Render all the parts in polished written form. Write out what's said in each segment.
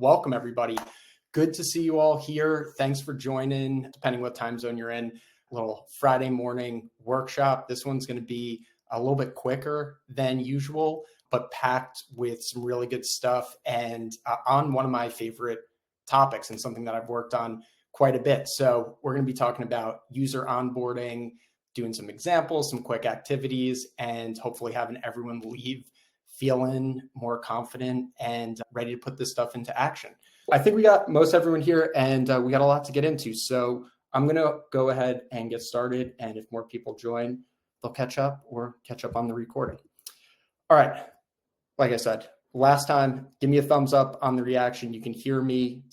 welcome everybody. Good to see you all here. Thanks for joining, depending what time zone you're in. A little Friday morning workshop. This one's going to be a little bit quicker than usual, but packed with some really good stuff and on one of my favorite topics and something that I've worked on quite a bit. So we're going to be talking about user onboarding, doing some examples, some quick activities, and hopefully having everyone leave feeling more confident and ready to put this stuff into action. I think we got most everyone here and we got a lot to get into. So I'm going to go ahead and get started. And if more people join, they'll catch up on the recording. All right. Like I said, last time, give me a thumbs up on the reaction. You can hear me,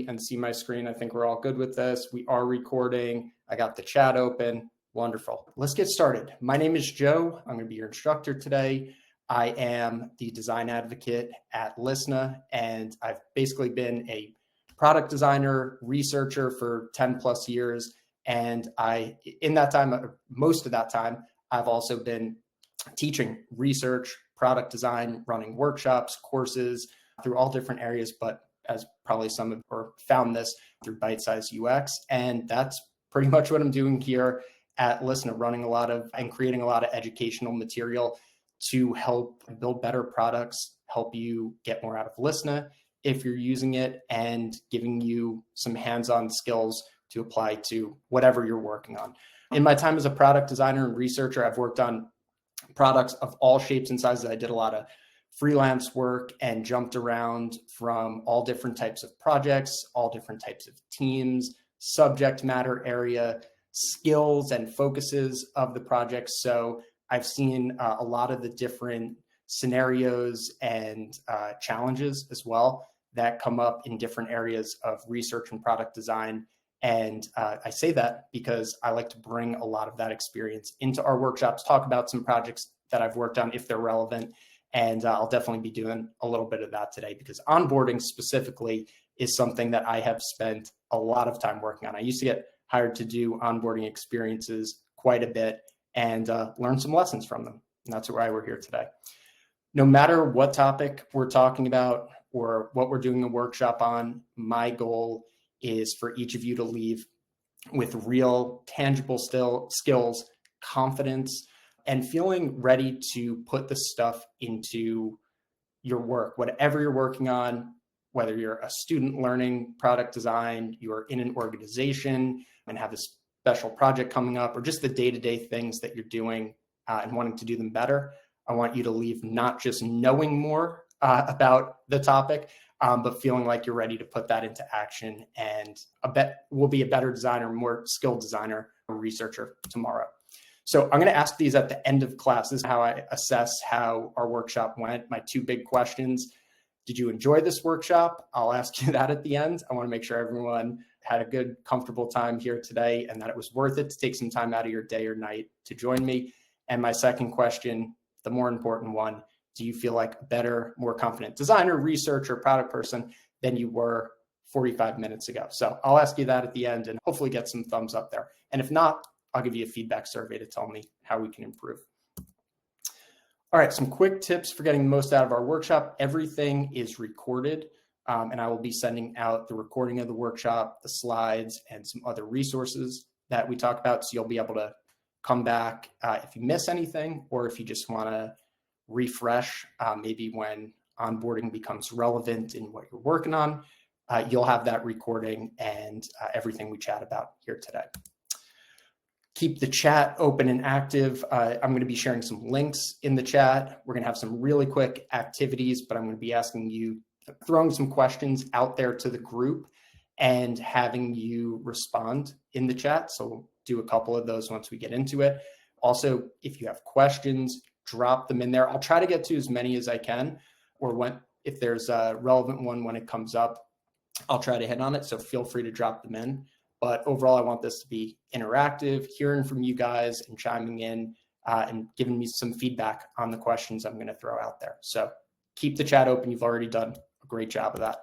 and see my screen. I think we're all good with this. We are recording. I got the chat open. Wonderful. Let's get started. My name is Joe. I'm going to be your instructor today. I am the design advocate at Lyssna, and I've basically been a product designer, researcher for 10 plus years. And most of that time, I've also been teaching research, product design, running workshops, courses through all different areas, but as probably some have or found this through Bite-Size UX. And that's pretty much what I'm doing here at Lyssna, running and creating a lot of educational material to help build better products, help you get more out of Lyssna if you're using it, and giving you some hands-on skills to apply to whatever you're working on. In my time as a product designer and researcher, I've worked on products of all shapes and sizes. I did a lot of freelance work and jumped around from all different types of projects, all different types of teams, subject matter area, skills and focuses of the project. So I've seen a lot of the different scenarios and challenges as well that come up in different areas of research and product design. And I say that because I like to bring a lot of that experience into our workshops, talk about some projects that I've worked on if they're relevant. And I'll definitely be doing a little bit of that today because onboarding specifically is something that I have spent a lot of time working on. I used to get hired to do onboarding experiences quite a bit and learn some lessons from them. And that's why we're here today. No matter what topic we're talking about or what we're doing a workshop on, my goal is for each of you to leave with real tangible skills, confidence, and feeling ready to put the stuff into your work, whatever you're working on, whether you're a student learning product design, you're in an organization and have a special project coming up, or just the day-to-day things that you're doing and wanting to do them better. I want you to leave not just knowing more about the topic, but feeling like you're ready to put that into action and will be a better designer, more skilled designer or researcher tomorrow. So I'm going to ask these at the end of class. This is how I assess how our workshop went. My two big questions. Did you enjoy this workshop? I'll ask you that at the end. I want to make sure everyone had a good, comfortable time here today and that it was worth it to take some time out of your day or night to join me. And my second question, the more important one, do you feel like a better, more confident designer, researcher, product person than you were 45 minutes ago? So I'll ask you that at the end and hopefully get some thumbs up there. And if not, I'll give you a feedback survey to tell me how we can improve. All right, some quick tips for getting the most out of our workshop. Everything is recorded, and I will be sending out the recording of the workshop, the slides, and some other resources that we talk about. So you'll be able to come back if you miss anything, or if you just want to refresh, maybe when onboarding becomes relevant in what you're working on, you'll have that recording and everything we chat about here today. Keep the chat open and active. I'm going to be sharing some links in the chat. We're going to have some really quick activities, but I'm going to be asking you, throwing some questions out there to the group and having you respond in the chat. So we'll do a couple of those once we get into it. Also, if you have questions, drop them in there. I'll try to get to as many as I can, or if there's a relevant one when it comes up, I'll try to hit on it. So feel free to drop them in. But overall, I want this to be interactive, hearing from you guys and chiming in and giving me some feedback on the questions I'm going to throw out there. So keep the chat open. You've already done a great job of that.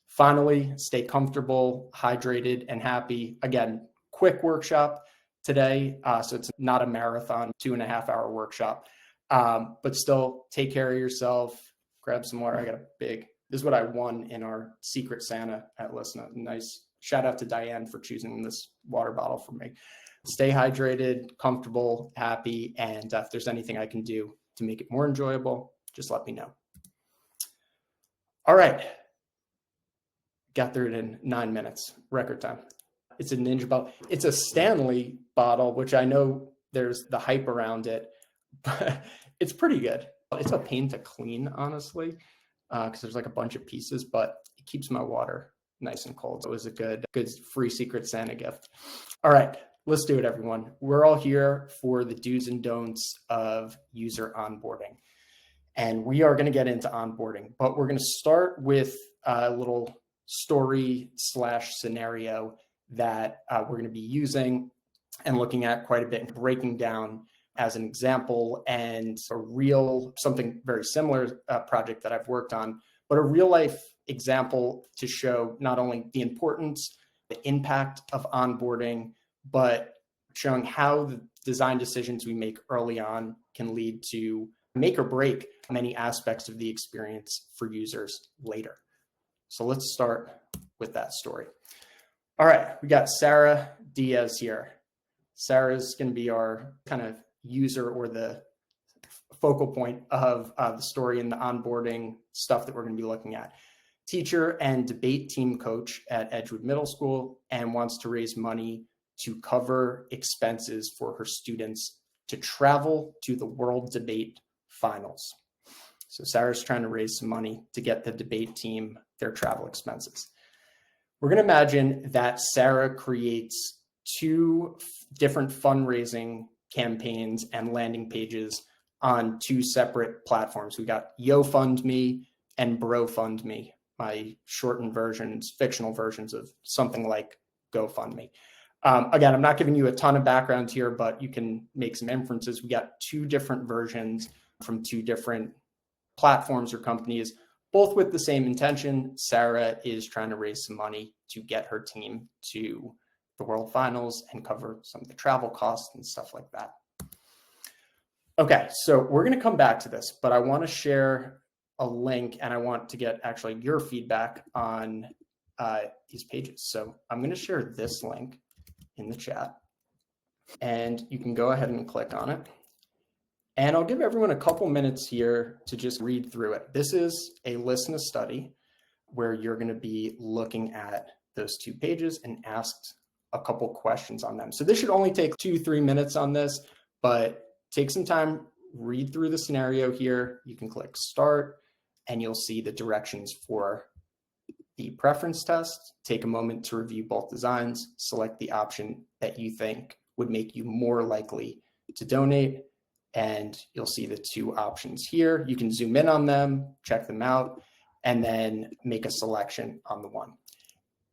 Finally, stay comfortable, hydrated, and happy. Again, quick workshop today. So it's not a marathon, 2.5-hour workshop, but still take care of yourself, grab some water. I got a big This is what I won in our Secret Santa at Lyssna. Nice shout out to Diane for choosing this water bottle for me. Stay hydrated, comfortable, happy, and if there's anything I can do to make it more enjoyable, just let me know. All right. Got through it in 9 minutes, record time. It's a Ninja bottle. It's a Stanley bottle, which I know there's the hype around it, but it's pretty good. It's a pain to clean, honestly, because there's like a bunch of pieces, but it keeps my water nice and cold. So it was a good free Secret Santa gift. All right, let's do it, everyone. We're all here for the do's and don'ts of user onboarding. And we are going to get into onboarding, but we're going to start with a little story / scenario that we're going to be using and looking at quite a bit and breaking down as an example and a real, something very similar project that I've worked on, but a real life example to show not only the importance, the impact of onboarding, but showing how the design decisions we make early on can lead to make or break many aspects of the experience for users later. So let's start with that story. All right, we got Sarah Diaz here. Sarah's going to be our kind of user or the focal point of the story and the onboarding stuff that we're going to be looking at. Teacher and debate team coach at Edgewood Middle School and wants to raise money to cover expenses for her students to travel to the World Debate Finals. So Sarah's trying to raise some money to get the debate team their travel expenses. We're going to imagine that Sarah creates 2 different fundraising campaigns and landing pages on 2 separate platforms. We got YoFundMe and BroFundMe, my shortened versions, fictional versions of something like GoFundMe. Again, I'm not giving you a ton of background here, but you can make some inferences. We got 2 different versions from 2 different platforms or companies, both with the same intention. Sarah is trying to raise some money to get her team to the World Finals and cover some of the travel costs and stuff like that. Okay, so we're going to come back to this, but I want to share a link and I want to get actually your feedback on these pages. So I'm going to share this link in the chat and you can go ahead and click on it. And I'll give everyone a couple minutes here to just read through it. This is a Lyssna study where you're going to be looking at those 2 pages and asked a couple questions on them. So this should only take 2-3 minutes on this, but take some time, read through the scenario here. You can click start and you'll see the directions for the preference test. Take a moment to review both designs, select the option that you think would make you more likely to donate. And you'll see the 2 options here. You can zoom in on them, check them out, and then make a selection on the one.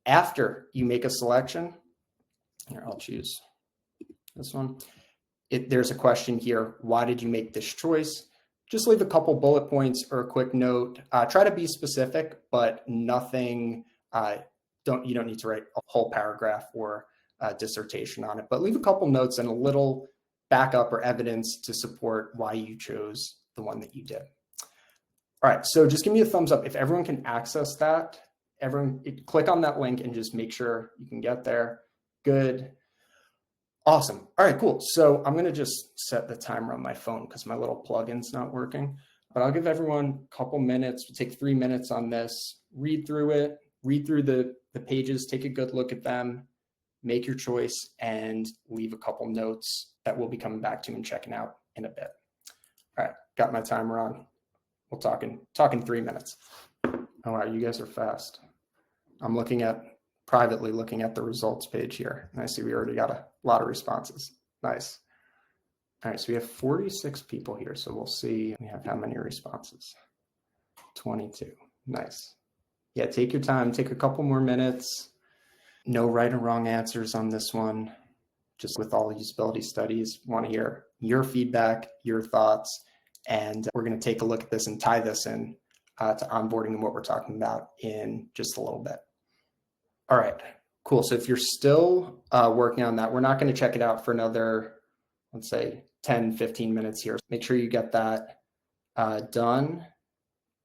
After you make a selection, here, I'll choose this one. There's a question here, why did you make this choice? Just leave a couple bullet points or a quick note. Try to be specific, but nothing, you don't need to write a whole paragraph or a dissertation on it, but leave a couple notes and a little backup or evidence to support why you chose the one that you did. All right, so just give me a thumbs up if everyone can access that. Everyone click on that link and just make sure you can get there. Good. Awesome. All right, cool. So I'm going to just set the timer on my phone because my little plugin's not working, but I'll give everyone a couple minutes. We'll take 3 minutes on this, read through it, read through the pages, take a good look at them, make your choice, and leave a couple notes that we'll be coming back to and checking out in a bit. All right, got my timer on. We'll talk in 3 minutes. Oh, wow, you guys are fast. I'm privately looking at the results page here, and I see we already got a lot of responses. Nice. All right, so we have 46 people here, so we'll see we have how many responses. 22. Nice. Yeah, take your time, take a couple more minutes. No right or wrong answers on this one. Just with all usability studies, want to hear your feedback, your thoughts, and we're going to take a look at this and tie this in to onboarding and what we're talking about in just a little bit. All right, cool. So if you're still working on that, we're not going to check it out for another, let's say 10, 15 minutes here. Make sure you get that done.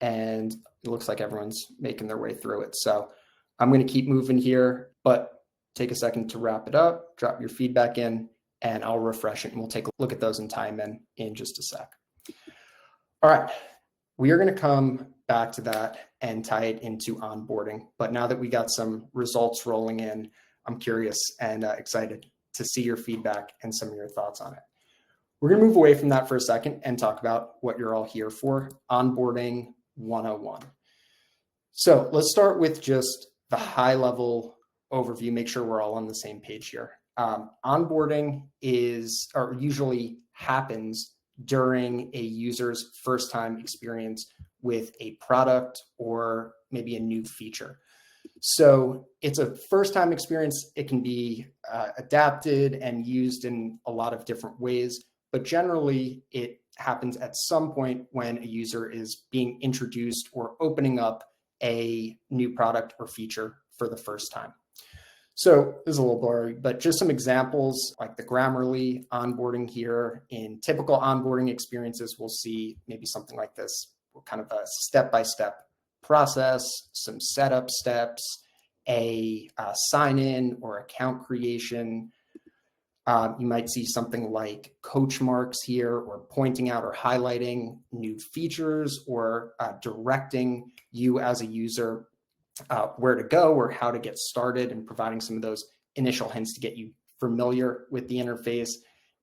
and it looks like everyone's making their way through it. So I'm going to keep moving here, but take a second to wrap it up, drop your feedback in, and I'll refresh it, and we'll take a look at those and time in just a sec. All right, we are going to come back to that and tie it into onboarding. But now that we got some results rolling in, I'm curious and excited to see your feedback and some of your thoughts on it. We're going to move away from that for a second and talk about what you're all here for, onboarding 101. So let's start with just the high level overview, make sure we're all on the same page here. Onboarding usually happens during a user's first time experience with a product or maybe a new feature. So it's a first time experience. It can be adapted and used in a lot of different ways, but generally it happens at some point when a user is being introduced or opening up a new product or feature for the first time. So this is a little blurry, but just some examples like the Grammarly onboarding here. In typical onboarding experiences, we'll see maybe something like this, kind of a step-by-step process, some setup steps, a sign-in or account creation. You might see something like coach marks here, or pointing out or highlighting new features, or directing you as a user where to go or how to get started, and providing some of those initial hints to get you familiar with the interface.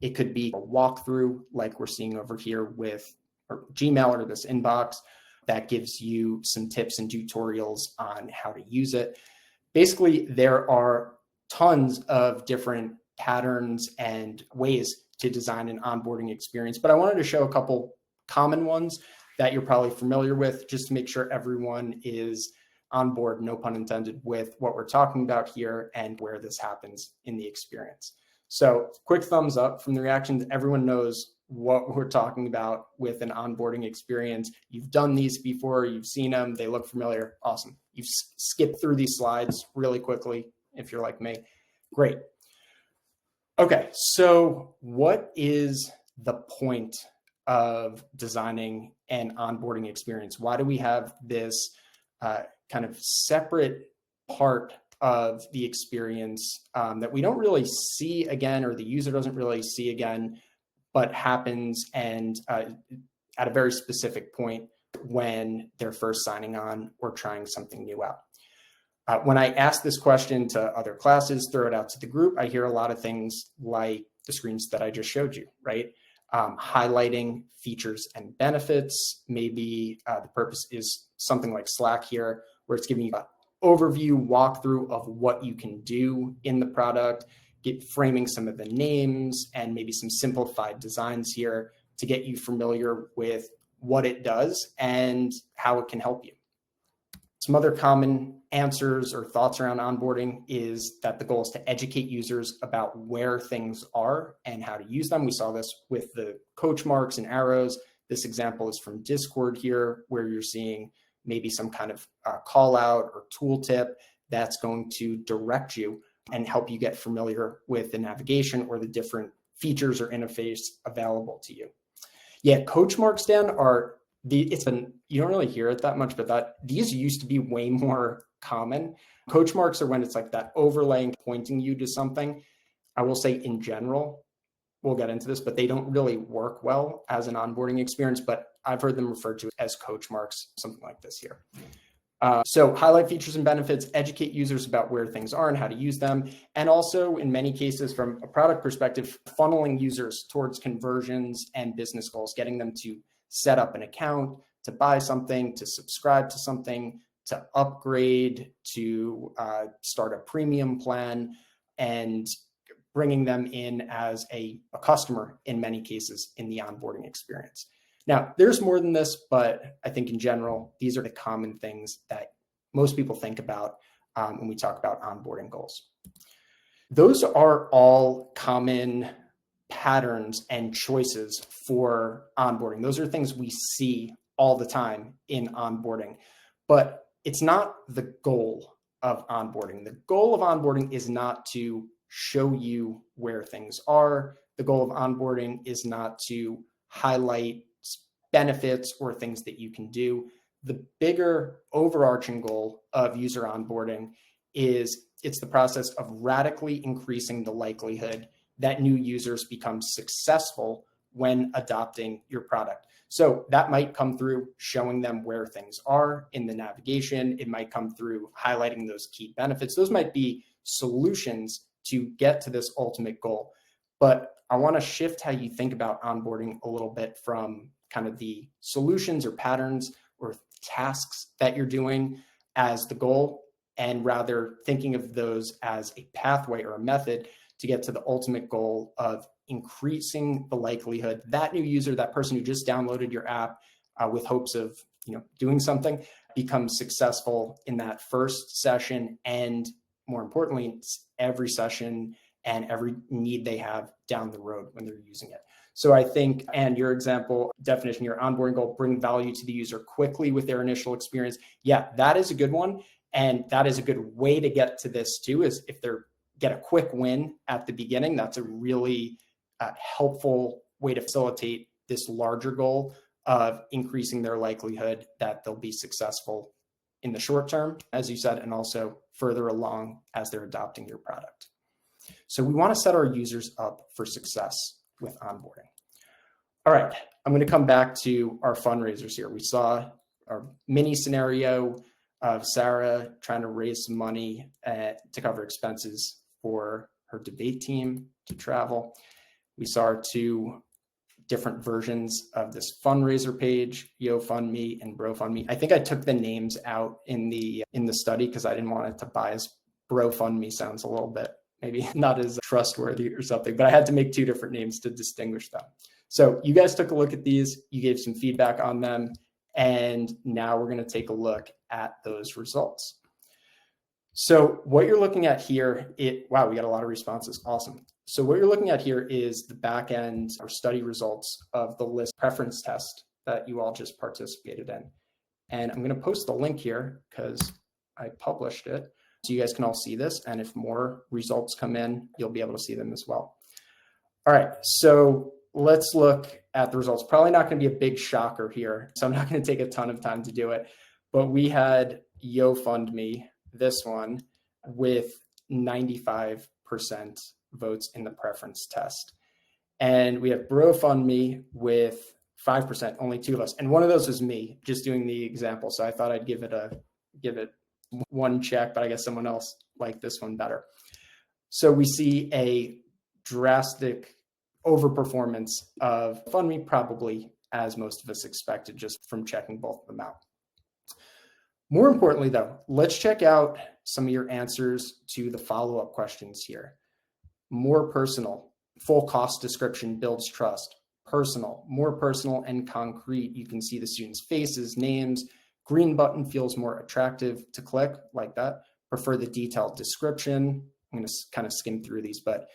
It could be a walkthrough like we're seeing over here with Gmail or this inbox that gives you some tips and tutorials on how to use it. Basically, there are tons of different patterns and ways to design an onboarding experience, but I wanted to show a couple common ones that you're probably familiar with, just to make sure everyone is on board, no pun intended, with what we're talking about here and where this happens in the experience. So quick thumbs up from the reactions. Everyone knows what we're talking about with an onboarding experience. You've done these before, you've seen them, they look familiar. Awesome. You've skipped through these slides really quickly if you're like me. Great. Okay, so what is the point of designing an onboarding experience? Why do we have this kind of separate part of the experience that we don't really see again, or the user doesn't really see again, but happens and at a very specific point when they're first signing on or trying something new out? When I ask this question to other classes, throw it out to the group, I hear a lot of things like the screens that I just showed you, right? Highlighting features and benefits. Maybe the purpose is something like Slack here, where it's giving you an overview, walkthrough of what you can do in the product, framing some of the names and maybe some simplified designs here to get you familiar with what it does and how it can help you. Some other common answers or thoughts around onboarding is that the goal is to educate users about where things are and how to use them. We saw this with the coach marks and arrows. This example is from Discord here, where you're seeing maybe some kind of call out or tooltip that's going to direct you and help you get familiar with the navigation or the different features or interface available to you. Yeah, coach marks, Dan, are you don't really hear it that much, but these used to be way more common. Coach marks are when it's like that overlaying, pointing you to something. I will say in general, we'll get into this, but they don't really work well as an onboarding experience, but I've heard them referred to as coach marks, something like this here. So highlight features and benefits, educate users about where things are and how to use them. And also in many cases from a product perspective, funneling users towards conversions and business goals, getting them to set up an account, to buy something, to subscribe to something, to upgrade, to start a premium plan, and bringing them in as a customer in many cases in the onboarding experience. Now, there's more than this, but I think in general, these are the common things that most people think about when we talk about onboarding goals. Those are all common patterns and choices for onboarding. Those are things we see all the time in onboarding, but it's not the goal of onboarding. The goal of onboarding is not to show you where things are. The goal of onboarding is not to highlight benefits or things that you can do. the bigger overarching goal of user onboarding is it's the process of radically increasing the likelihood that new users become successful when adopting your product. So that might come through showing them where things are in the navigation. It might come through highlighting those key benefits. Those might be solutions to get to this ultimate goal. But I want to shift how you think about onboarding a little bit from kind of the solutions or patterns or tasks that you're doing as the goal, and rather thinking of those as a pathway or a method to get to the ultimate goal of increasing the likelihood that new user, that person who just downloaded your app with hopes of doing something, becomes successful in that first session, and more importantly, every session and every need they have down the road when they're using it. So I think, and your example definition, your onboarding goal, bring value to the user quickly with their initial experience. Yeah, that is a good one. And that is a good way to get to this too, is if they're get a quick win at the beginning. That's a really helpful way to facilitate this larger goal of increasing their likelihood that they'll be successful in the short term, as you said, and also further along as they're adopting your product. So we want to set our users up for success with onboarding. All right, I'm going to come back to our fundraisers here. We saw our mini scenario of Sarah trying to raise some money to cover expenses for her debate team to travel. We saw our two different versions of this fundraiser page, YoFundMe and BroFundMe. I think I took the names out in the study because I didn't want it to bias. BroFundMe sounds a little bit maybe not as trustworthy or something, but I had to make two different names to distinguish them. So you guys took a look at these, you gave some feedback on them, and now we're going to take a look at those results. So what you're looking at here, wow, we got a lot of responses. Awesome. So what you're looking at here is the back end or study results of the list preference test that you all just participated in. And I'm going to post the link here because I published it so you guys can all see this. And if more results come in, you'll be able to see them as well. All right, so let's look at the results. Probably not going to be a big shocker here, so I'm not going to take a ton of time to do it. But we had YoFundMe, this one, with 95% votes in the preference test. And we have BroFundMe with 5%, only two of us. And one of those was me, just doing the example. So I thought I'd give it one check, but I guess someone else liked this one better. So we see a drastic overperformance of FundMe, probably as most of us expected, just from checking both of them out. More importantly, though, let's check out some of your answers to the follow-up questions here. More personal, full cost description builds trust. Personal, more personal and concrete. You can see the students' faces, names. Green button feels more attractive to click, like that. Prefer the detailed description. I'm going to kind of skim through these, but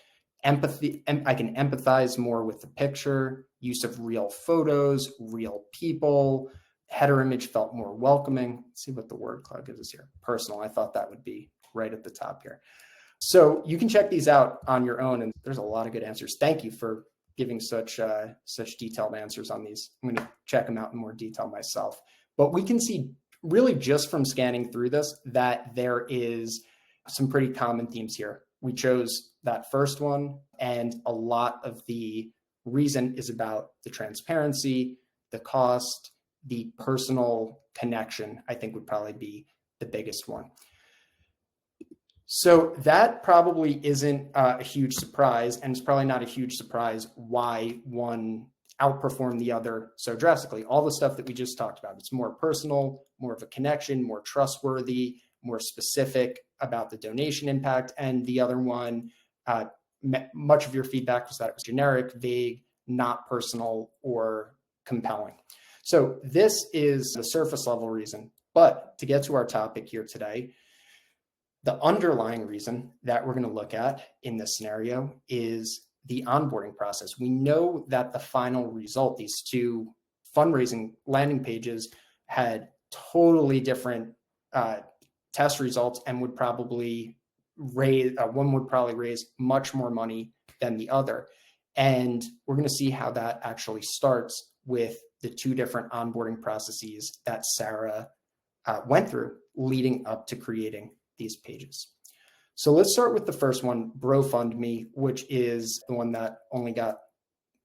empathy, I can empathize more with the picture. Use of real photos, real people. Header image felt more welcoming. Let's see what the word cloud gives us here. Personal, I thought that would be right at the top here. So you can check these out on your own, and there's a lot of good answers. Thank you for giving such detailed answers on these. I'm going to check them out in more detail myself. But we can see really just from scanning through this that there is some pretty common themes here. We chose that first one, and a lot of the reason is about the transparency, the cost, the personal connection, I think would probably be the biggest one. So that probably isn't a huge surprise, and it's probably not a huge surprise why one outperformed the other so drastically. All the stuff that we just talked about, it's more personal, more of a connection, more trustworthy, more specific about the donation impact. And the other one, much of your feedback was that it was generic, vague, not personal or compelling. So this is the surface level reason. But to get to our topic here today, the underlying reason that we're going to look at in this scenario is the onboarding process. We know that the final result, these two fundraising landing pages, had totally different test results and would probably raise, one would probably raise much more money than the other. And we're going to see how that actually starts with the two different onboarding processes that Sarah went through leading up to creating these pages. So let's start with the first one, YoFundMe, which is the one that only got,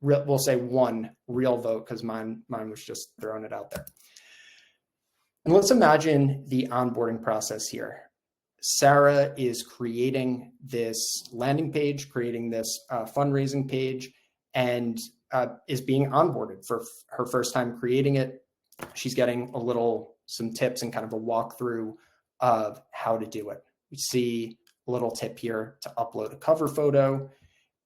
we'll say, one real vote, because mine was just throwing it out there. And let's imagine the onboarding process here. Sarah is creating this landing page, creating this fundraising page, and is being onboarded for her first time creating it. She's getting some tips and kind of a walkthrough of how to do it. We see a little tip here to upload a cover photo.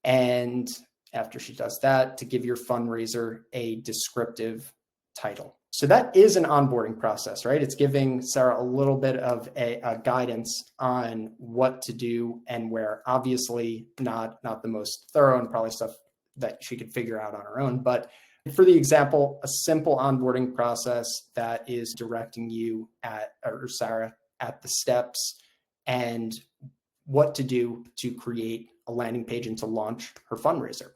And after she does that, to give your fundraiser a descriptive title. So that is an onboarding process, right? It's giving Sarah a little bit of a guidance on what to do and where. Obviously not the most thorough and probably stuff that she could figure out on her own. But for the example, a simple onboarding process that is directing you Sarah at the steps and what to do to create a landing page and to launch her fundraiser.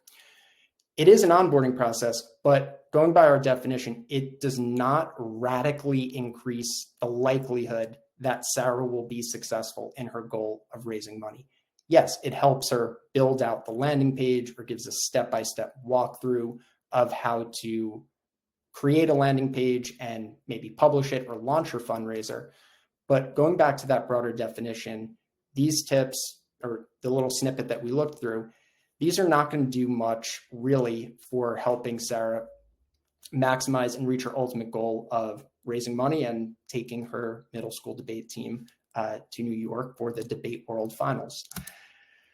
It is an onboarding process, but going by our definition, it does not radically increase the likelihood that Sarah will be successful in her goal of raising money. Yes, it helps her build out the landing page or gives a step-by-step walkthrough of how to create a landing page and maybe publish it or launch her fundraiser. But going back to that broader definition, these tips or the little snippet that we looked through, these are not going to do much really for helping Sarah maximize and reach her ultimate goal of raising money and taking her middle school debate team to New York for the Debate World Finals.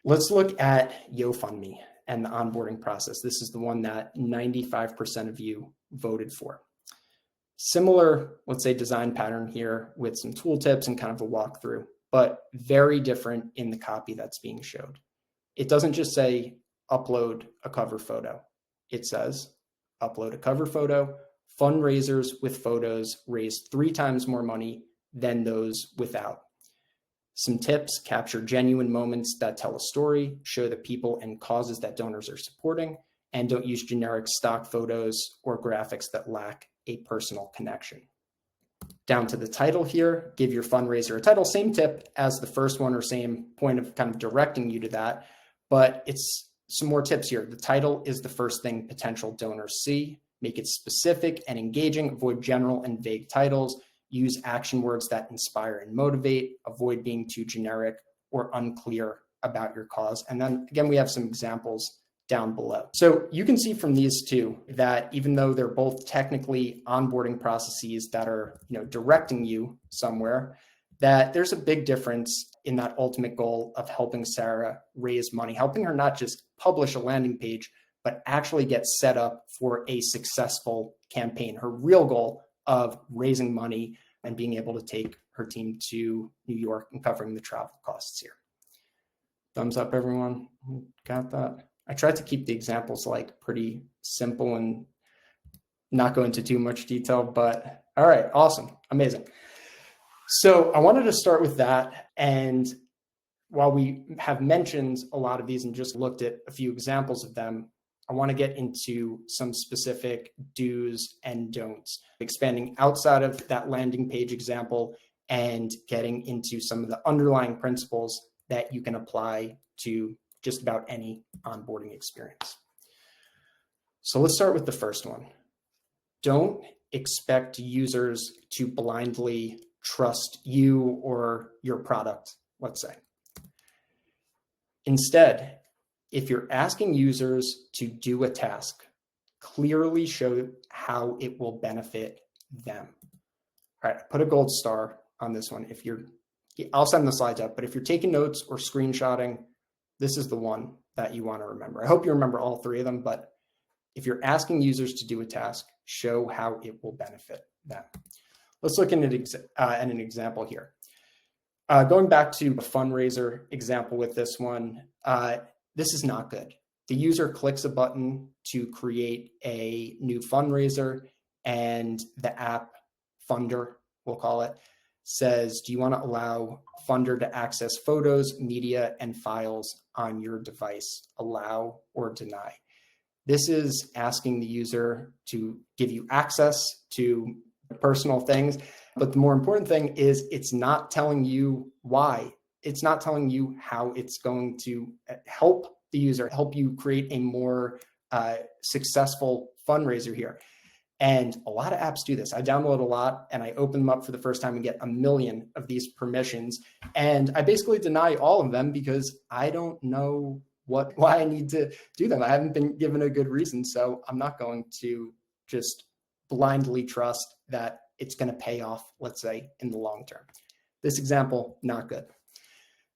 Let's look at YoFundMe and the onboarding process. This is the one that 95% of you voted for. Similar, let's say, design pattern here with some tooltips and kind of a walkthrough, but very different in the copy that's being showed. It doesn't just say upload a cover photo. It says upload a cover photo. Fundraisers with photos raise 3 times more money than those without. Some tips: capture genuine moments that tell a story, show the people and causes that donors are supporting, and don't use generic stock photos or graphics that lack a personal connection. Down to the title here, give your fundraiser a title. Same tip as the first one, or same point of kind of directing you to that, but it's some more tips here. The title is the first thing potential donors see. Make it specific and engaging. Avoid general and vague titles. Use action words that inspire and motivate. Avoid being too generic or unclear about your cause. And then again, we have some examples down below. So you can see from these two that even though they're both technically onboarding processes that are, directing you somewhere, that there's a big difference in that ultimate goal of helping Sarah raise money, helping her not just publish a landing page, but actually get set up for a successful campaign. Her real goal of raising money and being able to take her team to New York and covering the travel costs here. Thumbs up, everyone. Got that? I tried to keep the examples pretty simple and not go into too much detail, but all right, awesome, amazing. So I wanted to start with that. And while we have mentioned a lot of these and just looked at a few examples of them, I want to get into some specific do's and don'ts, expanding outside of that landing page example and getting into some of the underlying principles that you can apply to just about any onboarding experience. So let's start with the first one. Don't expect users to blindly trust you or your product, let's say. Instead, if you're asking users to do a task, clearly show how it will benefit them. All right, put a gold star on this one. I'll send the slides up, but if you're taking notes or screenshotting, this is the one that you want to remember. I hope you remember all 3 of them, but if you're asking users to do a task, show how it will benefit them. Let's look at an example here. Going back to a fundraiser example with this one, this is not good. The user clicks a button to create a new fundraiser, and the app funder, we'll call it, says, do you want to allow funder to access photos, media, and files on your device? Allow or deny. This is asking the user to give you access to personal things. But the more important thing is it's not telling you why. It's not telling you how it's going to help the user, help you create a more successful fundraiser here. And a lot of apps do this. I download a lot and I open them up for the first time and get a million of these permissions. And I basically deny all of them because I don't know why I need to do them. I haven't been given a good reason. So I'm not going to just blindly trust that it's going to pay off, let's say, in the long term. This example, not good.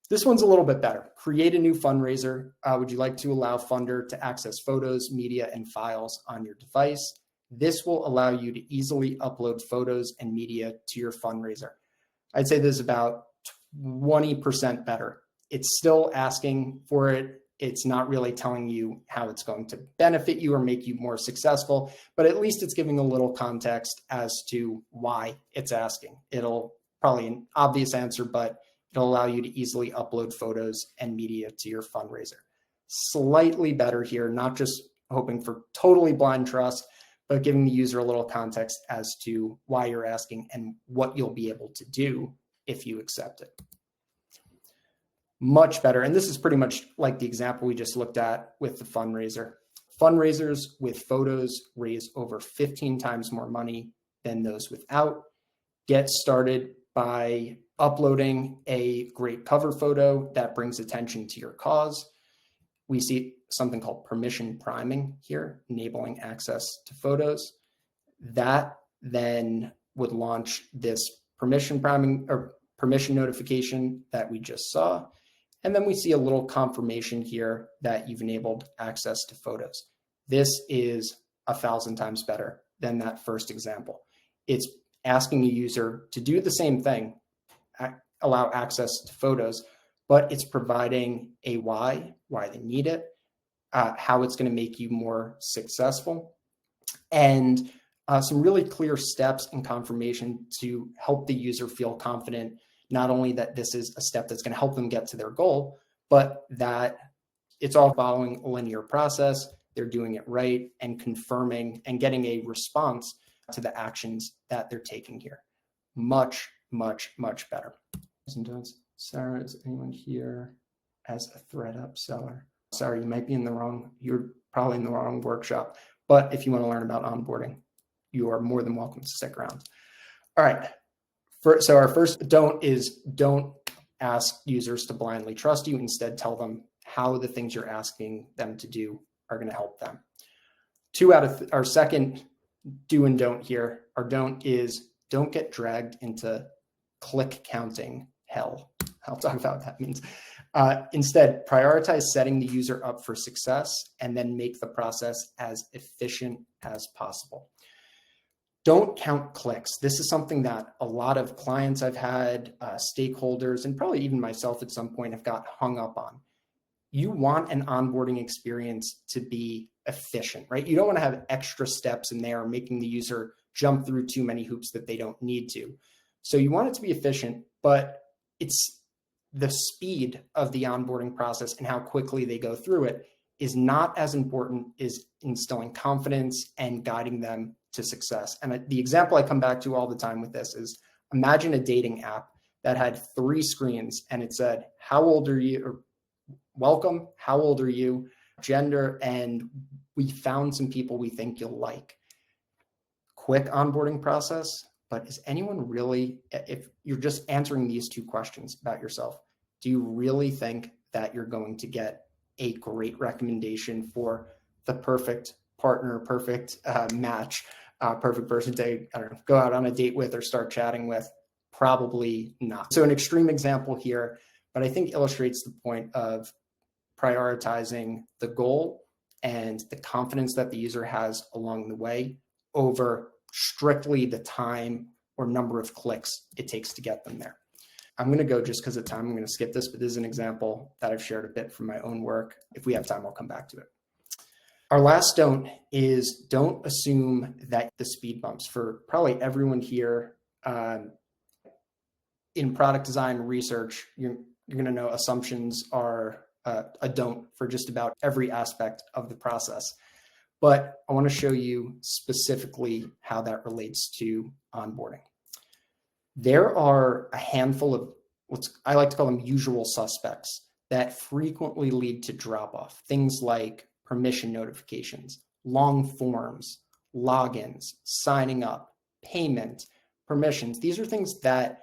This one's a little bit better. Create a new fundraiser. Would you like to allow funder to access photos, media, and files on your device? This will allow you to easily upload photos and media to your fundraiser. I'd say this is about 20% better. It's still asking for it. It's not really telling you how it's going to benefit you or make you more successful, but at least it's giving a little context as to why it's asking. It'll probably an obvious answer, but it'll allow you to easily upload photos and media to your fundraiser. Slightly better here, not just hoping for totally blind trust, but giving the user a little context as to why you're asking and what you'll be able to do if you accept it. Much better. And this is pretty much like the example we just looked at with the fundraiser. Fundraisers with photos raise over 15 times more money than those without. Get started by uploading a great cover photo that brings attention to your cause. We see something called permission priming here, enabling access to photos. That then would launch this permission priming or permission notification that we just saw. And then we see a little confirmation here that you've enabled access to photos. This is 1,000 times better than that first example. It's asking the user to do the same thing, allow access to photos, but it's providing a why they need it, how it's going to make you more successful, and some really clear steps and confirmation to help the user feel confident, not only that this is a step that's going to help them get to their goal, but that it's all following a linear process, they're doing it right, and confirming and getting a response to the actions that they're taking here. Much, much, much better. Sarah, is anyone here as a thread up seller? Sorry, you're probably in the wrong workshop, but if you want to learn about onboarding, you are more than welcome to stick around. All right. So our first don't is don't ask users to blindly trust you. Instead, tell them how the things you're asking them to do are going to help them. Our second do and don't here, our don't is don't get dragged into click counting hell. I'll talk about what that means. Instead, prioritize setting the user up for success and then make the process as efficient as possible. Don't count clicks. This is something that a lot of clients I've had, stakeholders, and probably even myself at some point have got hung up on. You want an onboarding experience to be efficient, right? You don't want to have extra steps in there making the user jump through too many hoops that they don't need to. So you want it to be efficient, but it's the speed of the onboarding process and how quickly they go through it is not as important as instilling confidence and guiding them to success. And the example I come back to all the time with this is imagine a dating app that had 3 screens and it said, how old are you? Or welcome, how old are you? Gender, and we found some people we think you'll like. Quick onboarding process, but is anyone really, if you're just answering these 2 questions about yourself, do you really think that you're going to get a great recommendation for the perfect partner, perfect match, perfect person to go out on a date with or start chatting with? Probably not. So an extreme example here, but I think illustrates the point of prioritizing the goal and the confidence that the user has along the way over strictly the time or number of clicks it takes to get them there. I'm going to go just because of time. I'm going to skip this, but this is an example that I've shared a bit from my own work. If we have time, I'll come back to it. Our last don't is don't assume that the speed bumps. For probably everyone here in product design research, you're going to know assumptions are a don't for just about every aspect of the process. but I want to show you specifically how that relates to onboarding. There are a handful of what I like to call them usual suspects that frequently lead to drop-off. Things like permission notifications, long forms, logins, signing up, payment, permissions. These are things that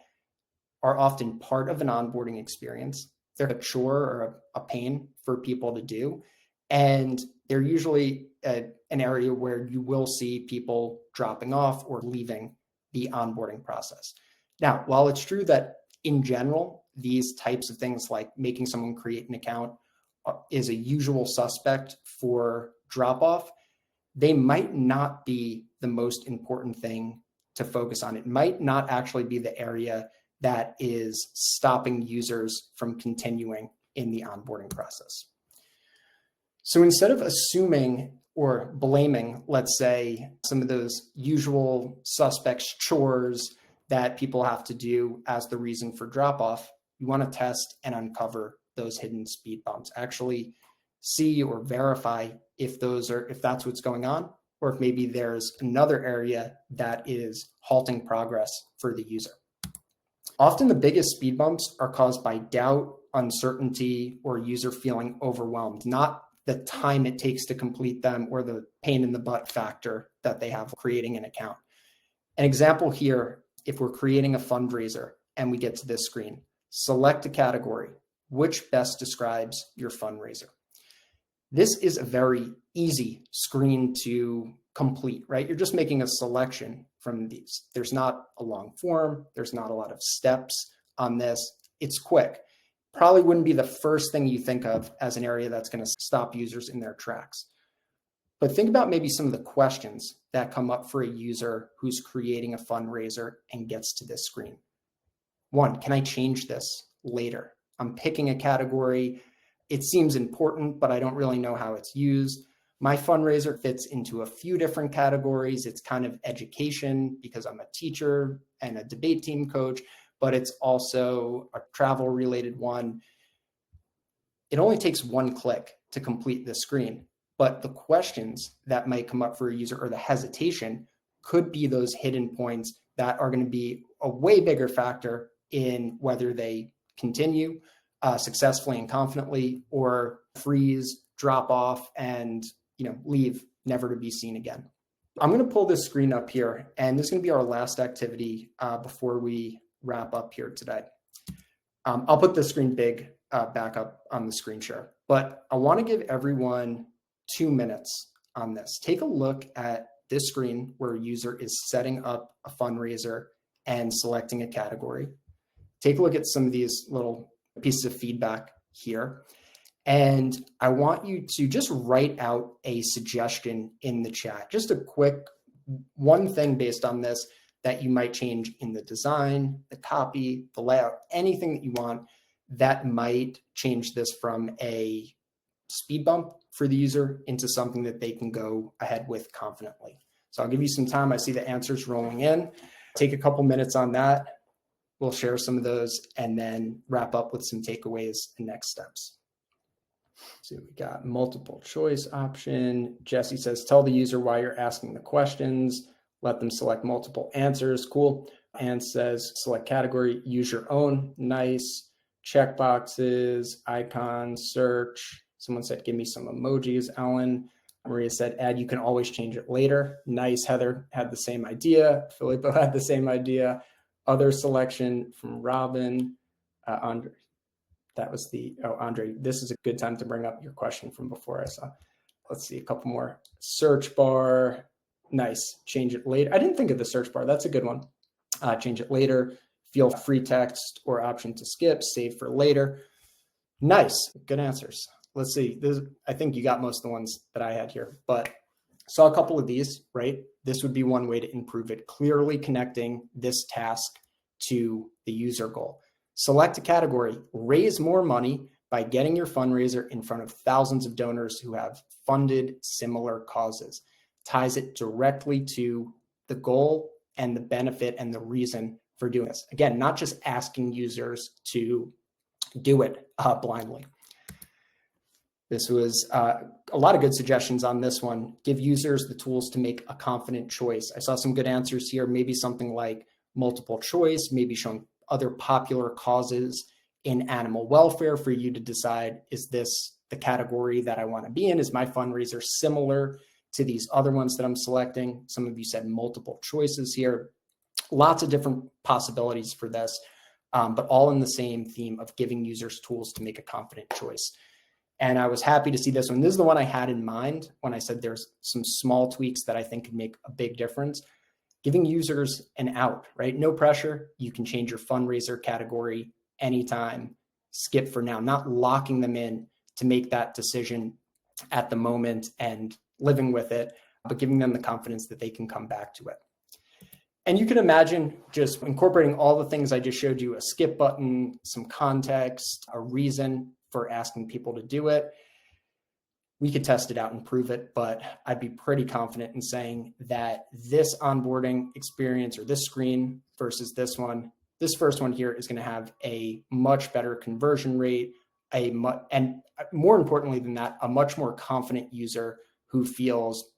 are often part of an onboarding experience. They're a chore or a pain for people to do. And they're usually an area where you will see people dropping off or leaving the onboarding process. Now, while it's true that in general, these types of things like making someone create an account is a usual suspect for drop off, they might not be the most important thing to focus on. It might not actually be the area that is stopping users from continuing in the onboarding process. So instead of assuming or blaming, let's say, some of those usual suspects chores that people have to do as the reason for drop off, you want to test and uncover those hidden speed bumps. Actually see or verify if that's what's going on, or if maybe there's another area that is halting progress for the user. Often the biggest speed bumps are caused by doubt, uncertainty, or user feeling overwhelmed, not the time it takes to complete them or the pain in the butt factor that they have creating an account. An example here, if we're creating a fundraiser and we get to this screen, select a category, which best describes your fundraiser. This is a very easy screen to complete, right? You're just making a selection from these. There's not a long form. There's not a lot of steps on this. It's quick. Probably wouldn't be the first thing you think of as an area that's going to stop users in their tracks. But think about maybe some of the questions that come up for a user who's creating a fundraiser and gets to this screen. One, can I change this later? I'm picking a category. It seems important, but I don't really know how it's used. My fundraiser fits into a few different categories. It's kind of education because I'm a teacher and a debate team coach, but it's also a travel related one. It only takes one click to complete this screen, but the questions that might come up for a user or the hesitation could be those hidden points that are going to be a way bigger factor in whether they continue successfully and confidently or freeze, drop off, and leave, never to be seen again. I'm going to pull this screen up here, and this is going to be our last activity before we wrap up here today. I'll put the screen big back up on the screen share, but I want to give everyone 2 minutes on this. Take a look at this screen where a user is setting up a fundraiser and selecting a category. Take a look at some of these little pieces of feedback here. And I want you to just write out a suggestion in the chat, just a quick one thing based on this that you might change in the design, the copy, the layout, anything that you want that might change this from a speed bump for the user into something that they can go ahead with confidently. So I'll give you some time. I see the answers rolling in. Take a couple minutes on that. We'll share some of those and then wrap up with some takeaways and next steps. So we got multiple choice option. Jesse says, tell the user why you're asking the questions. Let them select multiple answers. Cool. Anne says, select category, use your own. Nice. Check boxes, icons, search. Someone said, give me some emojis. Ellen. Maria said, Ed, you can always change it later. Nice. Heather had the same idea. Filippo had the same idea. Other selection from Robin. Andre. That was Andre, this is a good time to bring up your question from before I saw. Let's see, a couple more. Search bar. Nice. Change it later. I didn't think of the search bar. That's a good one. Change it later. Feel free text or option to skip. Save for later. Nice. Good answers. Let's see. I think you got most of the ones that I had here, but saw a couple of these, right? This would be one way to improve it. Clearly connecting this task to the user goal. Select a category. Raise more money by getting your fundraiser in front of thousands of donors who have funded similar causes. Ties it directly to the goal and the benefit and the reason for doing this. Again, not just asking users to do it blindly. This was a lot of good suggestions on this one. Give users the tools to make a confident choice. I saw some good answers here, maybe something like multiple choice, maybe showing other popular causes in animal welfare for you to decide, is this the category that I want to be in? Is my fundraiser similar to these other ones that I'm selecting? Some of you said multiple choices here. Lots of different possibilities for this, but all in the same theme of giving users tools to make a confident choice. And I was happy to see this one. This is the one I had in mind when I said there's some small tweaks that I think could make a big difference. Giving users an out, right? No pressure. You can change your fundraiser category anytime. Skip for now, not locking them in to make that decision at the moment and living with it, but giving them the confidence that they can come back to it. And you can imagine just incorporating all the things I just showed you, a skip button, some context, a reason for asking people to do it. We could test it out and prove it, but I'd be pretty confident in saying that this onboarding experience or this screen versus this one, this first one here is going to have a much better conversion rate, and more importantly than that, a much more confident user who feels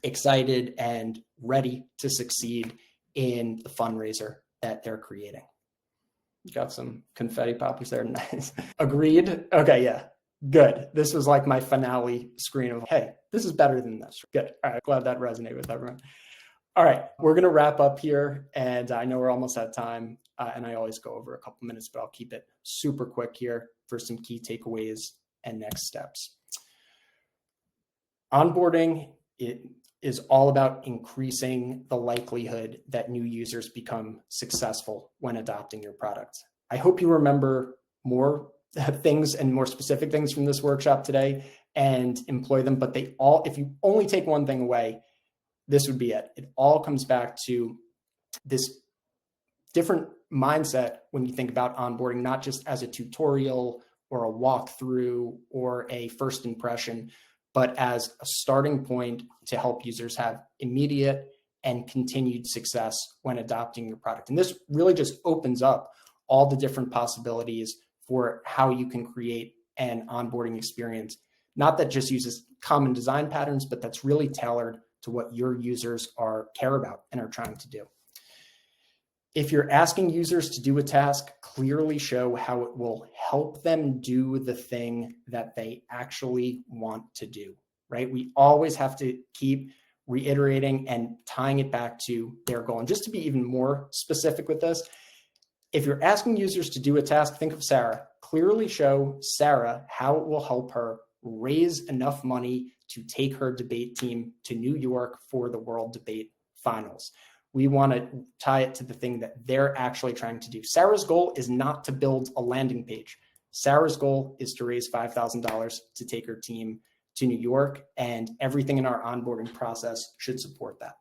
excited and ready to succeed in the fundraiser that they're creating. Got some confetti poppies there. Nice. Agreed. Okay. Yeah. Good. This was like my finale screen of, hey, this is better than this. Good. All right. Glad that resonated with everyone. All right. We're going to wrap up here. And I know we're almost out of time. And I always go over a couple minutes, but I'll keep it super quick here for some key takeaways and next steps. Onboarding, it is all about increasing the likelihood that new users become successful when adopting your product. I hope you remember more things and more specific things from this workshop today and employ them, but they all, if you only take one thing away, this would be it. It all comes back to this different mindset when you think about onboarding, not just as a tutorial or a walkthrough or a first impression, but as a starting point to help users have immediate and continued success when adopting your product. And this really just opens up all the different possibilities for how you can create an onboarding experience, not that just uses common design patterns, but that's really tailored to what your users care about and are trying to do. If you're asking users to do a task, clearly show how it will help them do the thing that they actually want to do, right? We always have to keep reiterating and tying it back to their goal. And just to be even more specific with this, if you're asking users to do a task, think of Sarah. Clearly show Sarah how it will help her raise enough money to take her debate team to New York for the World Debate Finals. We want to tie it to the thing that they're actually trying to do. Sarah's goal is not to build a landing page. Sarah's goal is to raise $5,000 to take her team to New York, and everything in our onboarding process should support that.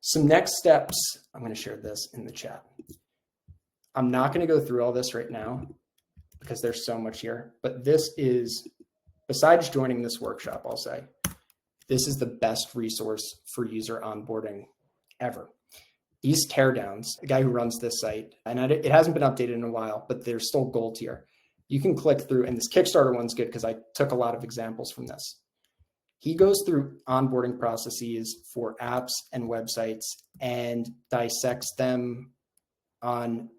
Some next steps, I'm going to share this in the chat. I'm not going to go through all this right now because there's so much here, but this is, besides joining this workshop, I'll say, this is the best resource for user onboarding ever. These teardowns, the guy who runs this site, and it hasn't been updated in a while, but there's still gold tier. You can click through, and this Kickstarter one's good because I took a lot of examples from this. He goes through onboarding processes for apps and websites and dissects them on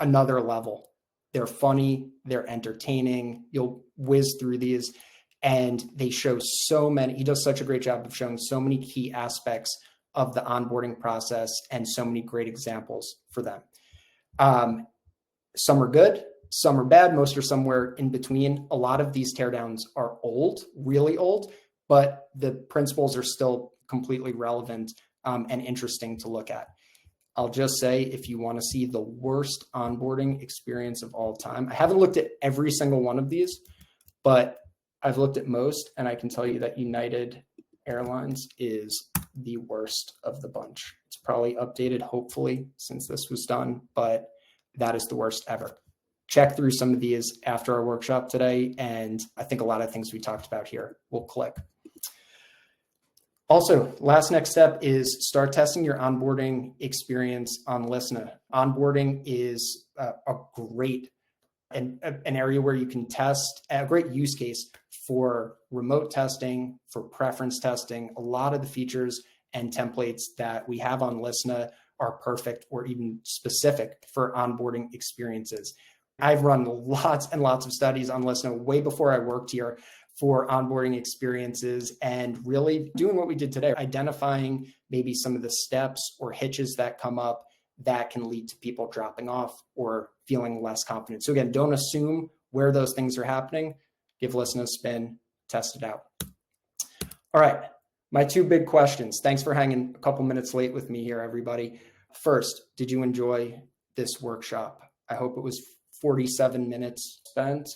another level. They're funny, they're entertaining. You'll whiz through these, and they show so many. He does such a great job of showing so many key aspects of the onboarding process and so many great examples for them. Some are good, some are bad, most are somewhere in between. A lot of these teardowns are old, really old, but the principles are still completely relevant and interesting to look at. I'll just say, if you want to see the worst onboarding experience of all time, I haven't looked at every single one of these, but I've looked at most, and I can tell you that United Airlines is the worst of the bunch. It's probably updated, hopefully, since this was done, but that is the worst ever. Check through some of these after our workshop today, and I think a lot of things we talked about here will click. Also, last next step is start testing your onboarding experience on Lyssna. Onboarding is a great and an area where you can test, a great use case for remote testing, for preference testing. A lot of the features and templates that we have on Lyssna are perfect or even specific for onboarding experiences. I've run lots and lots of studies on Lyssna way before I worked here for onboarding experiences, and really doing what we did today, identifying maybe some of the steps or hitches that come up that can lead to people dropping off or feeling less confident. So again, don't assume where those things are happening. Give Lyssna a spin, test it out. All right, my two big questions. Thanks for hanging a couple minutes late with me here, everybody. First, did you enjoy this workshop? I hope it was 47 minutes spent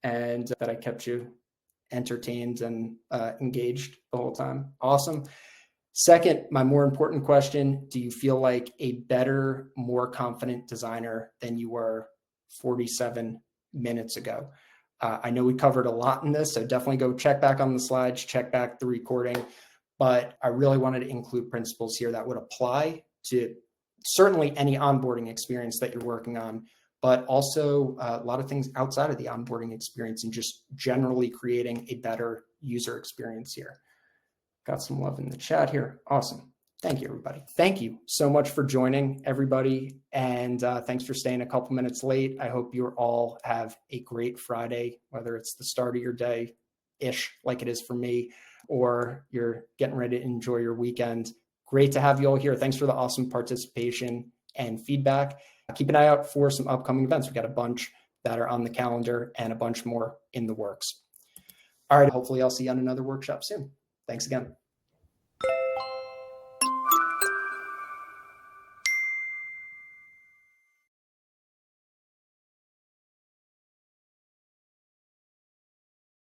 and that I kept you entertained and engaged the whole time. Awesome. Second, my more important question, do you feel like a better, more confident designer than you were 47 minutes ago? I know we covered a lot in this, so definitely go check back on the slides, check back the recording, but I really wanted to include principles here that would apply to certainly any onboarding experience that you're working on, but also a lot of things outside of the onboarding experience and just generally creating a better user experience here. Got some love in the chat here. Awesome. Thank you, everybody. Thank you so much for joining, everybody. And thanks for staying a couple minutes late. I hope you all have a great Friday, whether it's the start of your day-ish like it is for me, or you're getting ready to enjoy your weekend. Great to have you all here. Thanks for the awesome participation and feedback. Keep an eye out for some upcoming events. We've got a bunch that are on the calendar and a bunch more in the works. All right, hopefully I'll see you on another workshop soon. Thanks again.